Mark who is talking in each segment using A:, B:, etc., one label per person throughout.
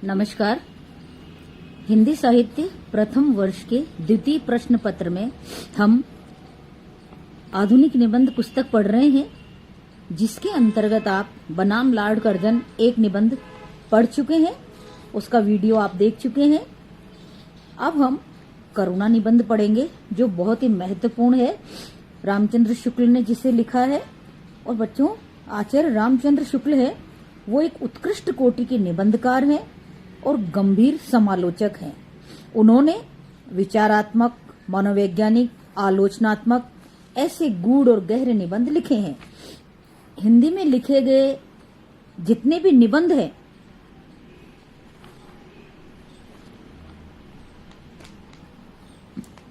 A: नमस्कार। हिंदी साहित्य प्रथम वर्ष के द्वितीय प्रश्न पत्र में हम आधुनिक निबंध पुस्तक पढ़ रहे हैं, जिसके अंतर्गत आप बनाम लॉर्ड कर्जन एक निबंध पढ़ चुके हैं। उसका वीडियो आप देख चुके हैं। अब हम करुणा निबंध पढ़ेंगे, जो बहुत ही महत्वपूर्ण है। रामचंद्र शुक्ल ने जिसे लिखा है, और बच्चों आचार्य रामचंद्र शुक्ल है वो एक उत्कृष्ट कोटि के निबंधकार हैं और गंभीर समालोचक हैं। उन्होंने विचारात्मक, मनोवैज्ञानिक, आलोचनात्मक ऐसे गूढ़ और गहरे निबंध लिखे हैं। हिंदी में लिखे गए जितने भी निबंध हैं,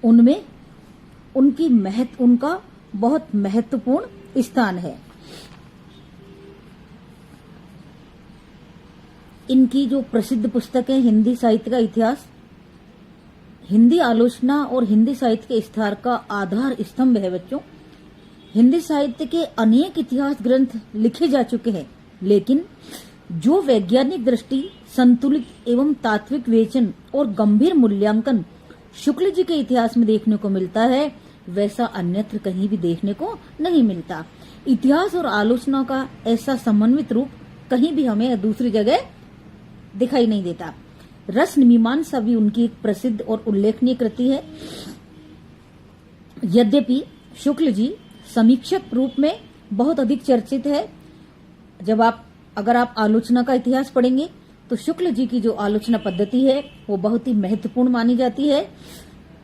A: उनमें उनका बहुत महत्वपूर्ण स्थान है। इनकी जो प्रसिद्ध पुस्तक है हिंदी साहित्य का इतिहास, हिंदी आलोचना और हिंदी साहित्य के विस्तार का आधार स्तंभ है। बच्चों, हिंदी साहित्य के अनेक इतिहास ग्रंथ लिखे जा चुके हैं, लेकिन जो वैज्ञानिक दृष्टि, संतुलित एवं तात्विक विवेचन और गंभीर मूल्यांकन शुक्ल जी के इतिहास में देखने को मिलता है, वैसा अन्यत्र कहीं भी देखने को नहीं मिलता। इतिहास और आलोचना का ऐसा समन्वित रूप कहीं भी हमें दूसरी जगह दिखाई नहीं देता। रस मीमांसा भी उनकी एक प्रसिद्ध और उल्लेखनीय कृति है। यद्यपि शुक्ल जी समीक्षक रूप में बहुत अधिक चर्चित है। अगर आप आलोचना का इतिहास पढ़ेंगे तो शुक्ल जी की जो आलोचना पद्धति है वो बहुत ही महत्वपूर्ण मानी जाती है।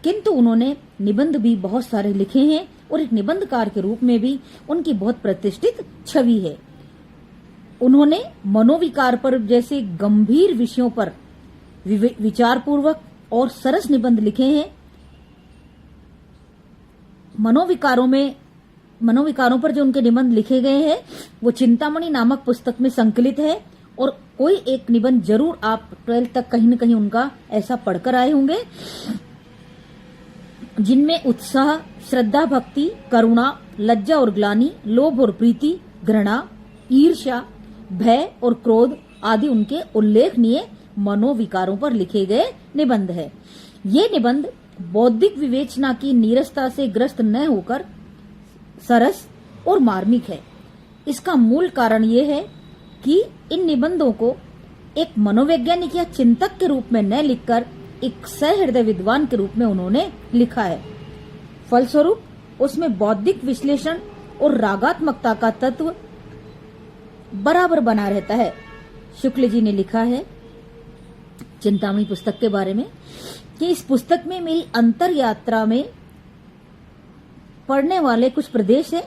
A: किंतु उन्होंने निबंध भी बहुत सारे लिखे हैं और एक निबंधकार के रूप में भी उनकी बहुत प्रतिष्ठित छवि है। उन्होंने मनोविकार पर जैसे गंभीर विषयों पर विचारपूर्वक और सरस निबंध लिखे हैं। मनोविकारों पर जो उनके निबंध लिखे गए हैं वो चिंतामणि नामक पुस्तक में संकलित है, और कोई एक निबंध जरूर आप 12th तक कहीं न कहीं उनका ऐसा पढ़कर आए होंगे, जिनमें उत्साह, श्रद्धा, भक्ति, करुणा, लज्जा और ग्लानि, लोभ और प्रीति, घृणा, ईर्ष्या, भय और क्रोध आदि उनके उल्लेखनीय मनोविकारों पर लिखे गए निबंध है। ये निबंध बौद्धिक विवेचना की नीरसता से ग्रस्त न होकर सरस और मार्मिक है। इसका मूल कारण ये है कि इन निबंधों को एक मनोवैज्ञानिक या चिंतक के रूप में न लिखकर एक सहृदय विद्वान के रूप में उन्होंने लिखा है। फलस्वरूप उसमें बौद्धिक विश्लेषण और रागात्मकता का तत्व बराबर बना रहता है। शुक्ल जी ने लिखा है चिंतामणि पुस्तक के बारे में कि इस पुस्तक में मेरी अंतर यात्रा में पढ़ने वाले कुछ प्रदेश है।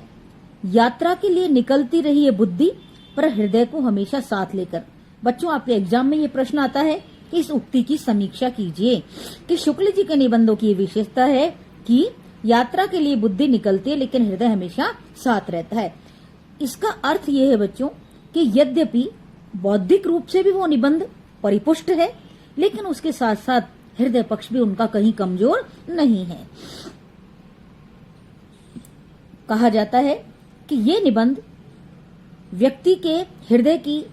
A: यात्रा के लिए निकलती रही है बुद्धि, पर हृदय को हमेशा साथ लेकर। बच्चों, आपके एग्जाम में ये प्रश्न आता है कि इस उक्ति की समीक्षा कीजिए कि शुक्ल जी के निबंधों की विशेषता है कि यात्रा के लिए बुद्धि निकलती है, लेकिन हृदय हमेशा साथ रहता है। इसका अर्थ यह है बच्चों कि यद्यपि बौद्धिक रूप से भी वो निबंध परिपुष्ट है, लेकिन उसके साथ साथ हृदय पक्ष भी उनका कहीं कमजोर नहीं है। कहा जाता है कि ये निबंध व्यक्ति के हृदय की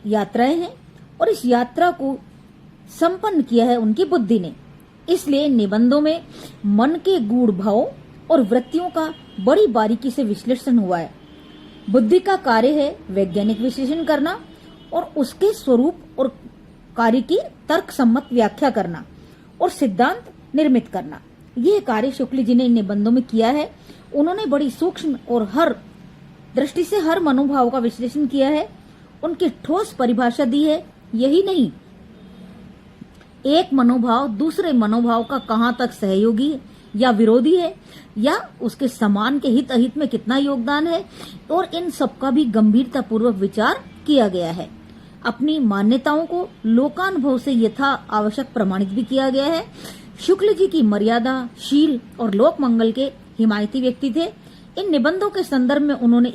A: यात्राएं हैं, और इस यात्रा को संपन्न किया है उनकी बुद्धि ने। इसलिए निबंधों में मन के गूढ़ भावों और वृत्तियों का बड़ी बारीकी से विश्लेषण हुआ है। बुद्धि का कार्य है वैज्ञानिक विश्लेषण करना और उसके स्वरूप और कार्य की तर्क सम्मत व्याख्या करना और सिद्धांत निर्मित करना। यह कार्य शुक्ल जी ने इन निबंधों में किया है। उन्होंने बड़ी सूक्ष्म और हर दृष्टि से हर मनोभाव का विश्लेषण किया है, उनकी ठोस परिभाषा दी है। यही नहीं, एक मनोभाव दूसरे मनोभाव का कहां तक सहयोगी या विरोधी है, या उसके समान के हित अहित में कितना योगदान है, और इन सबका भी गंभीरता पूर्वक विचार किया गया है। अपनी मान्यताओं को लोकानुभव से यथा आवश्यक प्रमाणित भी किया गया है। शुक्ल जी की मर्यादा, शील और लोक मंगल के हिमायती व्यक्ति थे। इन निबंधों के संदर्भ में उन्होंने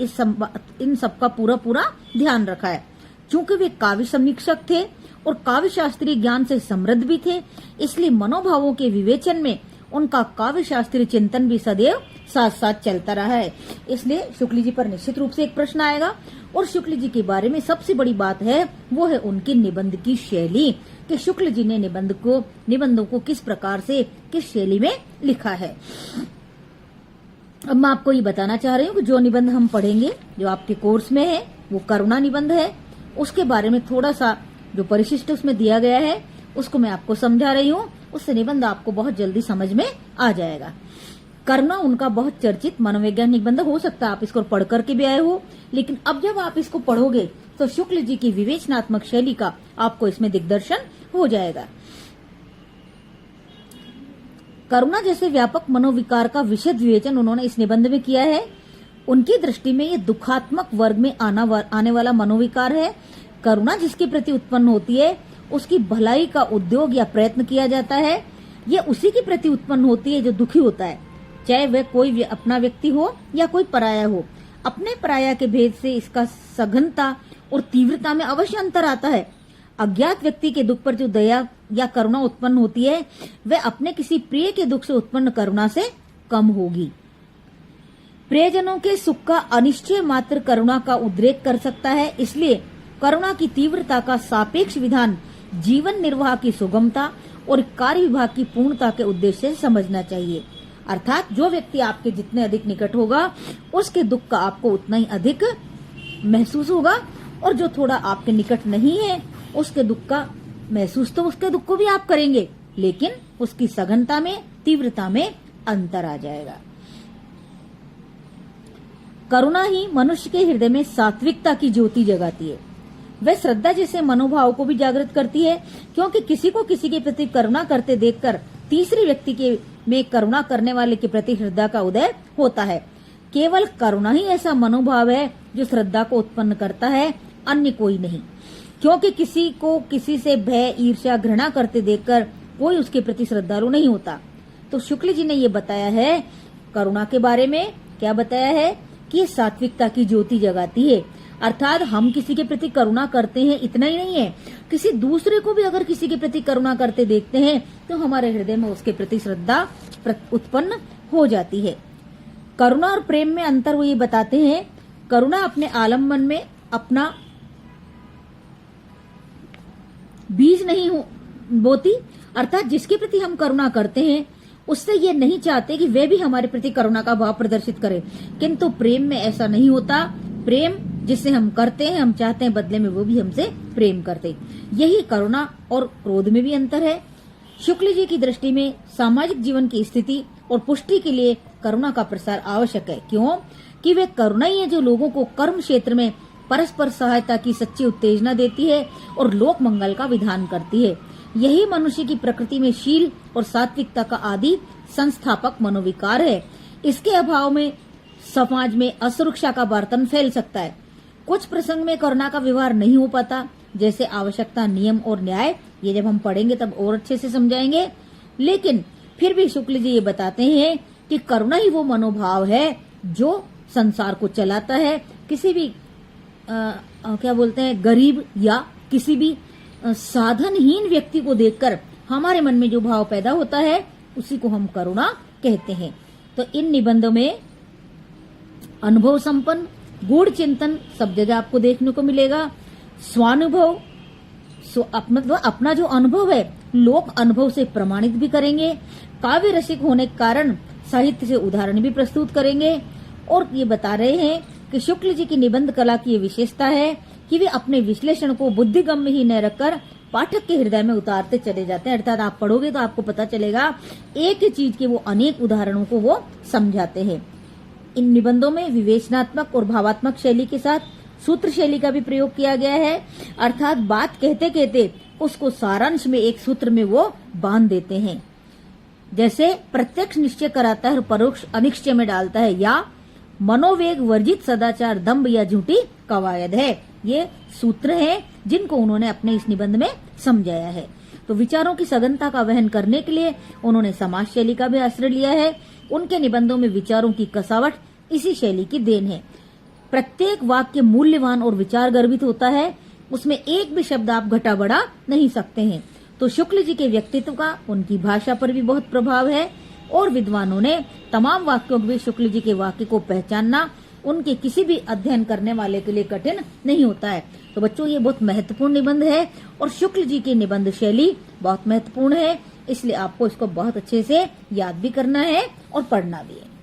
A: इन सबका पूरा ध्यान रखा है। चूंकि वे काव्य समीक्षक थे और काव्य शास्त्रीय ज्ञान से समृद्ध भी थे, इसलिए मनोभावों के विवेचन में उनका काव्य शास्त्रीय चिंतन भी सदैव साथ साथ चलता रहा है। इसलिए शुक्ल जी पर निश्चित रूप से एक प्रश्न आएगा। और शुक्ल जी के बारे में सबसे बड़ी बात है वो है उनकी निबंध की शैली, कि शुक्ल जी ने निबंधों को किस प्रकार से, किस शैली में लिखा है। अब मैं आपको ये बताना चाह रही हूँ कि जो निबंध हम पढ़ेंगे, जो आपके कोर्स में है, वो करुणा निबंध है। उसके बारे में थोड़ा सा जो परिशिष्ट उसमें दिया गया है उसको मैं आपको समझा रही हूँ, उससे निबंध आपको बहुत जल्दी समझ में आ जाएगा। करुणा उनका बहुत चर्चित मनोवैज्ञानिक निबंध हो सकता है, आप इसको पढ़ करके भी आए हो, लेकिन अब जब आप इसको पढ़ोगे तो शुक्ल जी की विवेचनात्मक शैली का आपको इसमें दिग्दर्शन हो जाएगा। करुणा जैसे व्यापक मनोविकार का विशद विवेचन उन्होंने इस निबंध में किया है। उनकी दृष्टि में ये दुखात्मक वर्ग में आने वाला मनोविकार है। करुणा जिसके प्रति उत्पन्न होती है उसकी भलाई का उद्योग या प्रयत्न किया जाता है। ये उसी के प्रति उत्पन्न होती है जो दुखी होता है, चाहे वह कोई अपना व्यक्ति हो या कोई पराया हो। अपने पराया के भेद से इसका सघनता और तीव्रता में अवश्य अंतर आता है। अज्ञात व्यक्ति के दुख पर जो दया या करुणा उत्पन्न होती है वह अपने किसी प्रिय के दुख से उत्पन्न करुणा से कम होगी। प्रियजनों के सुख का अनिश्चय मात्र करुणा का उद्रेक कर सकता है। इसलिए करुणा की तीव्रता का सापेक्ष विधान जीवन निर्वाह की सुगमता और कार्य विभाग की पूर्णता के उद्देश्य से समझना चाहिए। अर्थात जो व्यक्ति आपके जितने अधिक निकट होगा उसके दुख का आपको उतना ही अधिक महसूस होगा, और जो थोड़ा आपके निकट नहीं है उसके दुख का महसूस तो उसके दुख को भी आप करेंगे, लेकिन उसकी सघनता में, तीव्रता में अंतर आ जाएगा। करुणा ही मनुष्य के हृदय में सात्विकता की ज्योति जगाती है। वह श्रद्धा जैसे मनोभाव को भी जागृत करती है, क्योंकि किसी को किसी के प्रति करुणा करते देखकर तीसरे व्यक्ति के में करुणा करने वाले के प्रति श्रद्धा का उदय होता है। केवल करुणा ही ऐसा मनोभाव है जो श्रद्धा को उत्पन्न करता है, अन्य कोई नहीं। क्योंकि किसी को किसी से भय, ईर्ष्या, घृणा करते देखकर कोई उसके प्रति श्रद्धालु नहीं होता। तो शुक्ल जी ने ये बताया है करुणा के बारे में, क्या बताया है कि ये सात्विकता की ज्योति जगाती है। अर्थात हम किसी के प्रति करुणा करते हैं, इतना ही नहीं है, किसी दूसरे को भी अगर किसी के प्रति करुणा करते देखते हैं तो हमारे हृदय में उसके प्रति श्रद्धा उत्पन्न हो जाती है। करुणा और प्रेम में अंतर वो ये बताते हैं, करुणा अपने आलम्बन में अपना बीज नहीं बोती, अर्थात जिसके प्रति हम करुणा करते हैं उससे ये नहीं चाहते कि वे भी हमारे प्रति करुणा का भाव प्रदर्शित करें। किंतु प्रेम में ऐसा नहीं होता। प्रेम जिससे हम करते हैं, हम चाहते हैं बदले में वो भी हमसे प्रेम करते। यही करुणा और क्रोध में भी अंतर है। शुक्ल जी की दृष्टि में सामाजिक जीवन की स्थिति और पुष्टि के लिए करुणा का प्रसार आवश्यक है। क्यों? कि वे करुणा ही है जो लोगों को कर्म क्षेत्र में परस्पर सहायता की सच्ची उत्तेजना देती है और लोक मंगल का विधान करती है। यही मनुष्य की प्रकृति में शील और सात्विकता का आदि संस्थापक मनोविकार है। इसके अभाव में समाज में असुरक्षा का बर्तन फैल सकता है। कुछ प्रसंग में करुणा का व्यवहार नहीं हो पाता, जैसे आवश्यकता, नियम और न्याय। ये जब हम पढ़ेंगे तब और अच्छे से समझाएंगे। लेकिन फिर भी शुक्ल जी ये बताते हैं कि करुणा ही वो मनोभाव है जो संसार को चलाता है। किसी भी क्या बोलते हैं, गरीब या किसी भी साधनहीन व्यक्ति को देखकर हमारे मन में जो भाव पैदा होता है उसी को हम करुणा कहते हैं। तो इन निबंधों में अनुभव संपन्न गूढ़ चिंतन सब जगह आपको देखने को मिलेगा। स्वानुभव, अपना जो अनुभव है लोक अनुभव से प्रमाणित भी करेंगे। काव्य रसिक होने के कारण साहित्य से उदाहरण भी प्रस्तुत करेंगे। और ये बता रहे हैं कि शुक्ल जी की निबंध कला की ये विशेषता है कि वे अपने विश्लेषण को बुद्धिगम में ही न रखकर पाठक के हृदय में उतारते चले जाते हैं। अर्थात आप पढ़ोगे तो आपको पता चलेगा एक ही चीज के वो अनेक उदाहरणों को वो समझाते हैं। इन निबंधों में विवेचनात्मक और भावात्मक शैली के साथ सूत्र शैली का भी प्रयोग किया गया है। अर्थात बात कहते कहते उसको सारांश में एक सूत्र में वो बांध देते हैं। जैसे प्रत्यक्ष निश्चय कराता है और परोक्ष अनिश्चय में डालता है, या मनोवेग वर्जित सदाचार दंभ या झूठी कवायद है। ये सूत्र हैं जिनको उन्होंने अपने इस निबंध में समझाया है। तो विचारों की सघनता का वहन करने के लिए उन्होंने समाज शैली का भी आश्रय लिया है। उनके निबंधों में विचारों की कसावट इसी शैली की देन है। प्रत्येक वाक्य मूल्यवान और विचार गर्भित होता है, उसमें एक भी शब्द आप घटा बढ़ा नहीं सकते हैं। तो शुक्ल जी के व्यक्तित्व का उनकी भाषा पर भी बहुत प्रभाव है। और विद्वानों ने तमाम वाक्यों के बीच शुक्ल जी के वाक्य को पहचानना उनके किसी भी अध्ययन करने वाले के लिए कठिन नहीं होता है। तो बच्चों, ये बहुत महत्वपूर्ण निबंध है और शुक्ल जी की निबंध शैली बहुत महत्वपूर्ण है, इसलिए आपको इसको बहुत अच्छे से याद भी करना है और पढ़ना भी है।